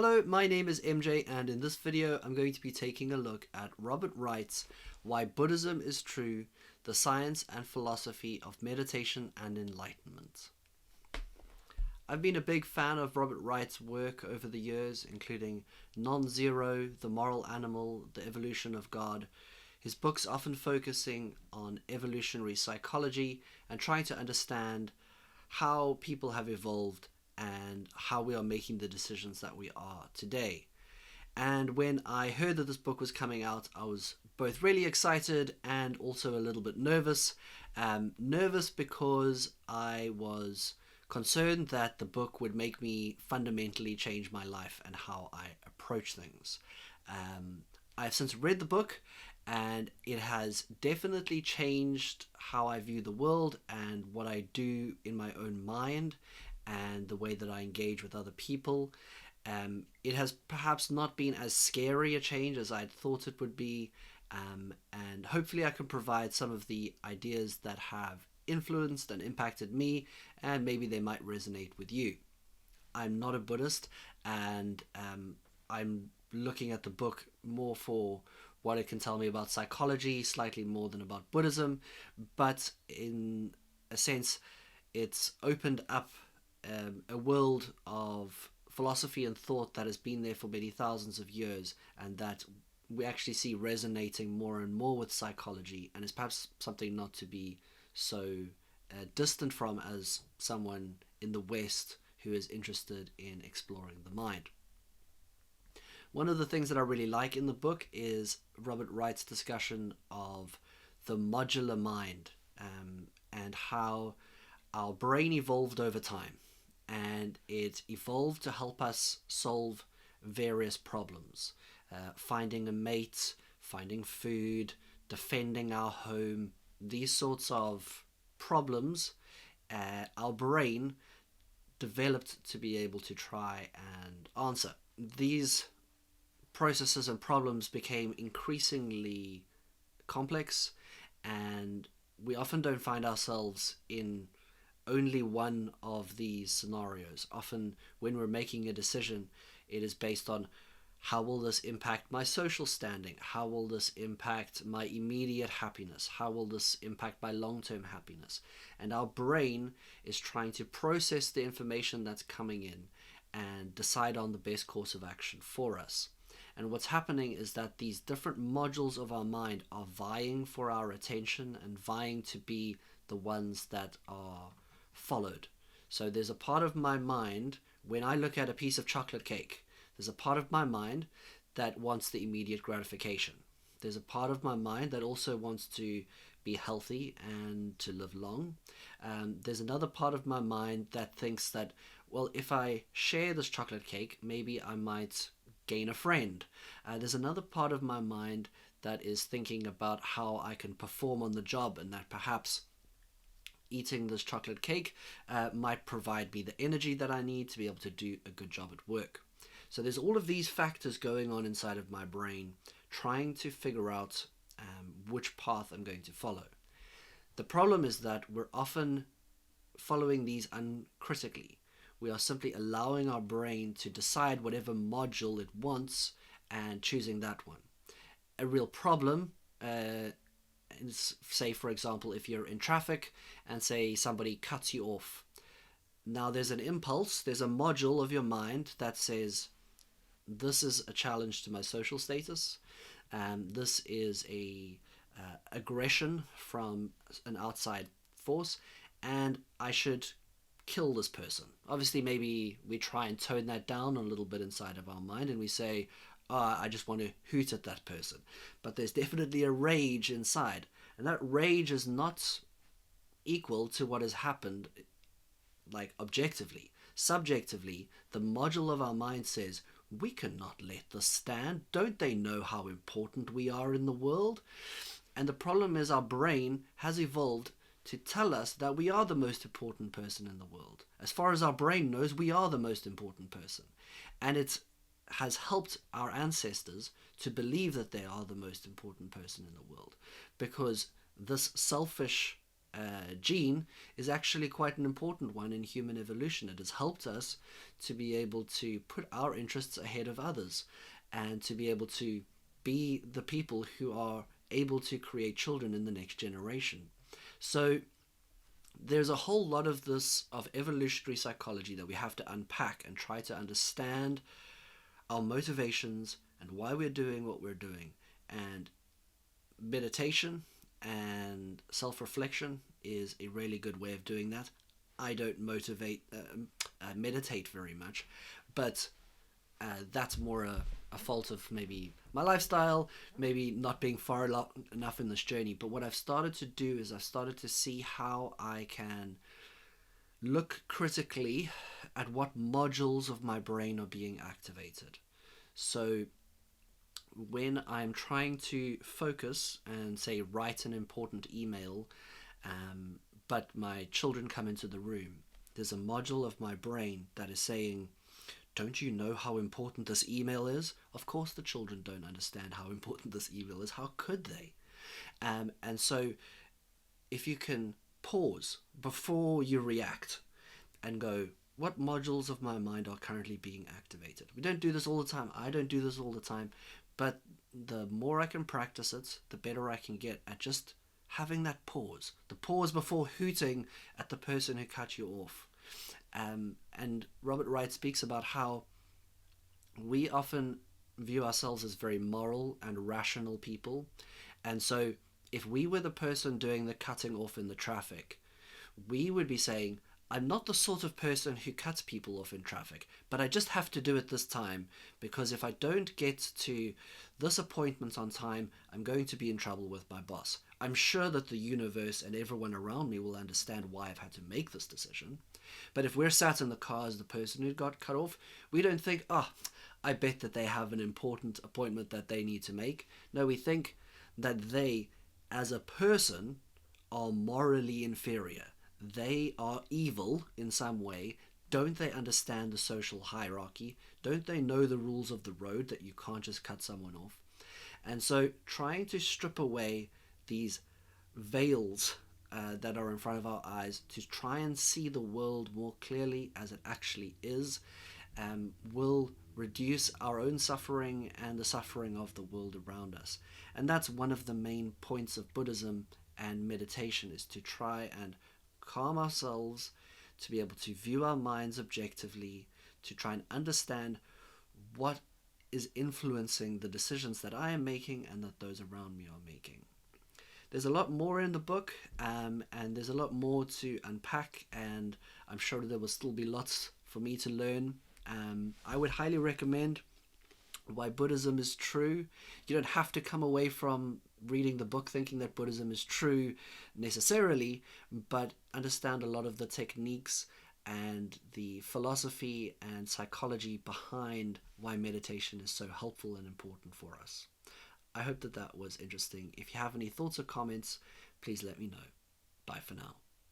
Hello, my name is MJ, and in this video I'm going to be taking a look at Robert Wright's Why Buddhism is True, the Science and Philosophy of Meditation and Enlightenment. I've been a big fan of Robert Wright's work over the years, including Non-Zero, The Moral Animal, The Evolution of God. His books often focusing on evolutionary psychology and trying to understand how people have evolved and how we are making the decisions that we are today. And when I heard that this book was coming out, I was both really excited and also a little bit nervous. Nervous because I was concerned that the book would make me fundamentally change my life and how I approach things. I've since read the book, and it has definitely changed how I view the world and what I do in my own mind and the way that I engage with other people. It has perhaps not been as scary a change as I'd thought it would be, and hopefully I can provide some of the ideas that have influenced and impacted me, and maybe they might resonate with you. I'm not a Buddhist, and I'm looking at the book more for what it can tell me about psychology, slightly more than about Buddhism, but in a sense it's opened up a world of philosophy and thought that has been there for many thousands of years, and that we actually see resonating more and more with psychology, and is perhaps something not to be so distant from as someone in the West who is interested in exploring the mind. One of the things that I really like in the book is Robert Wright's discussion of the modular mind, and how our brain evolved over time, and it evolved to help us solve various problems. Finding a mate, finding food, defending our home, these sorts of problems, our brain developed to be able to try and answer. These processes and problems became increasingly complex, and we often don't find ourselves in only one of these scenarios. Often when we're making a decision, it is based on how will this impact my social standing? How will this impact my immediate happiness? How will this impact my long-term happiness? And our brain is trying to process the information that's coming in and decide on the best course of action for us. And what's happening is that these different modules of our mind are vying for our attention and vying to be the ones that are followed. So there's a part of my mind, when I look at a piece of chocolate cake, there's a part of my mind that wants the immediate gratification. There's a part of my mind that also wants to be healthy and to live long. There's another part of my mind that thinks that, well, if I share this chocolate cake, maybe I might gain a friend. There's another part of my mind that is thinking about how I can perform on the job, and that perhaps eating this chocolate cake might provide me the energy that I need to be able to do a good job at work. So there's all of these factors going on inside of my brain, trying to figure out which path I'm going to follow. The problem is that we're often following these uncritically. We are simply allowing our brain to decide whatever module it wants and choosing that one. A real problem, say for example, if you're in traffic and say somebody cuts you off. Now there's an impulse, there's a module of your mind that says, this is a challenge to my social status, this is a aggression from an outside force, and I should kill this person. Obviously, maybe we try and tone that down a little bit inside of our mind, and we say, I just want to hoot at that person. But there's definitely a rage inside, and that rage is not equal to what has happened, like objectively. Subjectively, the module of our mind says, we cannot let this stand. Don't they know how important we are in the world? And the problem is our brain has evolved to tell us that we are the most important person in the world. As far as our brain knows, we are the most important person. And it has helped our ancestors to believe that they are the most important person in the world, because this selfish gene is actually quite an important one in human evolution. It has helped us to be able to put our interests ahead of others and to be able to be the people who are able to create children in the next generation. So there's a whole lot of this, of evolutionary psychology, that we have to unpack and try to understand our motivations and why we're doing what we're doing. And meditation and self-reflection is a really good way of doing that. I don't meditate very much, but that's more a fault of maybe my lifestyle, maybe not being far enough in this journey. But what I've started to do is I've started to see how I can look critically at what modules of my brain are being activated. So when I'm trying to focus and, say, write an important email, but my children come into the room, there's a module of my brain that is saying, don't you know how important this email is? Of course the children don't understand how important this email is. How could they? And so if you can pause before you react and go, what modules of my mind are currently being activated? We don't do this all the time. I don't do this all the time. But the more I can practice it, the better I can get at just having that pause. The pause before hooting at the person who cut you off. And Robert Wright speaks about how we often view ourselves as very moral and rational people. And so if we were the person doing the cutting off in the traffic, we would be saying, I'm not the sort of person who cuts people off in traffic, but I just have to do it this time, because if I don't get to this appointment on time, I'm going to be in trouble with my boss. I'm sure that the universe and everyone around me will understand why I've had to make this decision. But if we're sat in the car as the person who got cut off, we don't think, I bet that they have an important appointment that they need to make. No, we think that they, as a person, are morally inferior. They are evil in some way. Don't they understand the social hierarchy? Don't they know the rules of the road, that you can't just cut someone off? And so trying to strip away these veils that are in front of our eyes to try and see the world more clearly as it actually is will reduce our own suffering and the suffering of the world around us. And that's one of the main points of Buddhism and meditation, is to try and calm ourselves, to be able to view our minds objectively, to try and understand what is influencing the decisions that I am making and that those around me are making. There's a lot more in the book, and there's a lot more to unpack, and I'm sure there will still be lots for me to learn. I would highly recommend Why Buddhism is True. You don't have to come away from reading the book thinking that Buddhism is true necessarily, but understand a lot of the techniques and the philosophy and psychology behind why meditation is so helpful and important for us. I hope that was interesting. If you have any thoughts or comments, please let me know. Bye for now.